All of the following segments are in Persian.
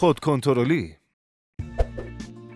خودکنترلی.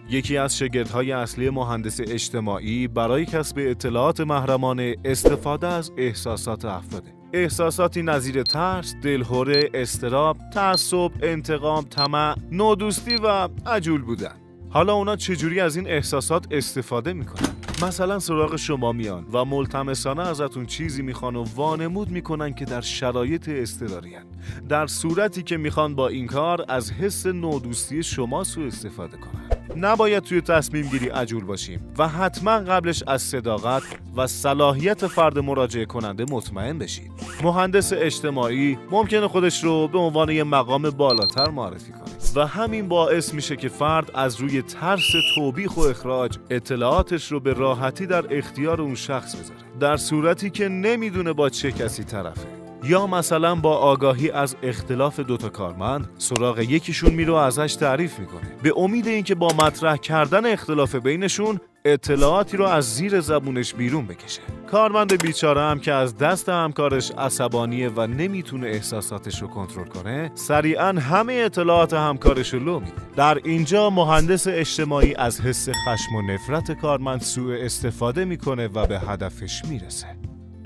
یکی از شاگردهای اصلی مهندس اجتماعی برای کسب اطلاعات محرمانه استفاده از احساسات افراده. احساساتی نظیر ترس، دلهره، اضطراب، تعصب، انتقام، طمع، نودوستی و عجول بودن. حالا اونا چجوری از این احساسات استفاده میکنن؟ مثلا سراغ شما میان و ملتمسانه ازتون چیزی میخوان و وانمود میکنن که در شرایط اضطراری هستن، در صورتی که میخوان با این کار از حس نودوستی شما سوء استفاده کنن. نباید توی تصمیم گیری عجول باشیم و حتما قبلش از صداقت و صلاحیت فرد مراجعه کننده مطمئن بشید. مهندس اجتماعی ممکنه خودش رو به عنوان یه مقام بالاتر معرفی کنه و همین باعث میشه که فرد از روی ترس توبیخ و اخراج اطلاعاتش رو به راحتی در اختیار اون شخص بذاره، در صورتی که نمیدونه با چه کسی طرفه. یا مثلا با آگاهی از اختلاف دوتا کارمند سراغ یکیشون میره و ازش تعریف میکنه به امید اینکه با مطرح کردن اختلاف بینشون اطلاعاتی رو از زیر زبونش بیرون بکشه. کارمند بیچاره هم که از دست همکارش عصبانیه و نمیتونه احساساتش رو کنترل کنه، سریعا همه اطلاعات همکارش رو لو میده. در اینجا مهندس اجتماعی از حس خشم و نفرت کارمند سوء استفاده میکنه و به هدفش میرسه.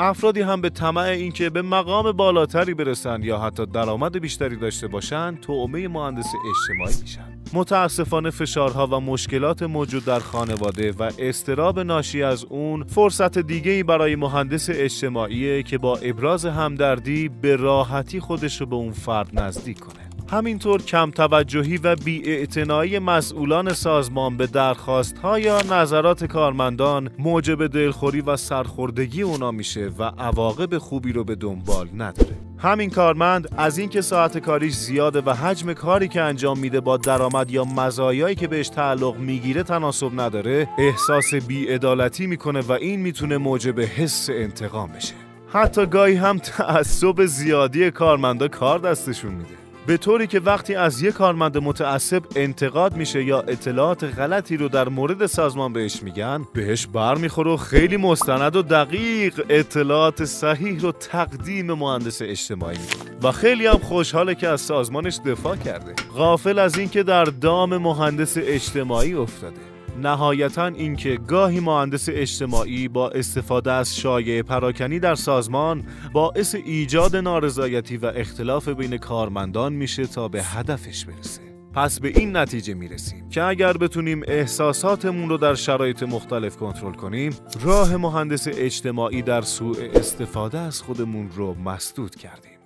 افرادی هم به طمع اینکه به مقام بالاتری برسن یا حتی درآمد بیشتری داشته باشن توأمه مهندس اجتماعی میشن. متاسفانه فشارها و مشکلات موجود در خانواده و اضطراب ناشی از اون فرصت دیگه‌ای برای مهندس اجتماعیه که با ابراز همدردی به راحتی خودش رو به اون فرد نزدیک کنه. همینطور کم توجهی و بی‌اعتنایی مسئولان سازمان به درخواست‌ها یا نظرات کارمندان موجب دلخوری و سرخوردگی اونا میشه و عواقب خوبی رو به دنبال نداره. همین کارمند از اینکه ساعت کاریش زیاده و حجم کاری که انجام میده با درآمد یا مزایایی که بهش تعلق میگیره تناسب نداره، احساس بی‌عدالتی میکنه و این میتونه موجب حس انتقام بشه. حتی گاهی هم تعصب زیادی کارمندا کار دستشون میده، به طوری که وقتی از یک کارمند متعصب انتقاد میشه یا اطلاعات غلطی رو در مورد سازمان بهش میگن، بهش برمیخوره و خیلی مستند و دقیق اطلاعات صحیح رو تقدیم مهندس اجتماعی میکنه و خیلی هم خوشحاله که از سازمانش دفاع کرده، غافل از اینکه در دام مهندس اجتماعی افتاده. نهایتاً اینکه گاهی مهندس اجتماعی با استفاده از شایعه پراکنی در سازمان باعث ایجاد نارضایتی و اختلاف بین کارمندان میشه تا به هدفش برسه. پس به این نتیجه میرسیم که اگر بتونیم احساساتمون رو در شرایط مختلف کنترل کنیم، راه مهندس اجتماعی در سوء استفاده از خودمون رو مسدود کردیم.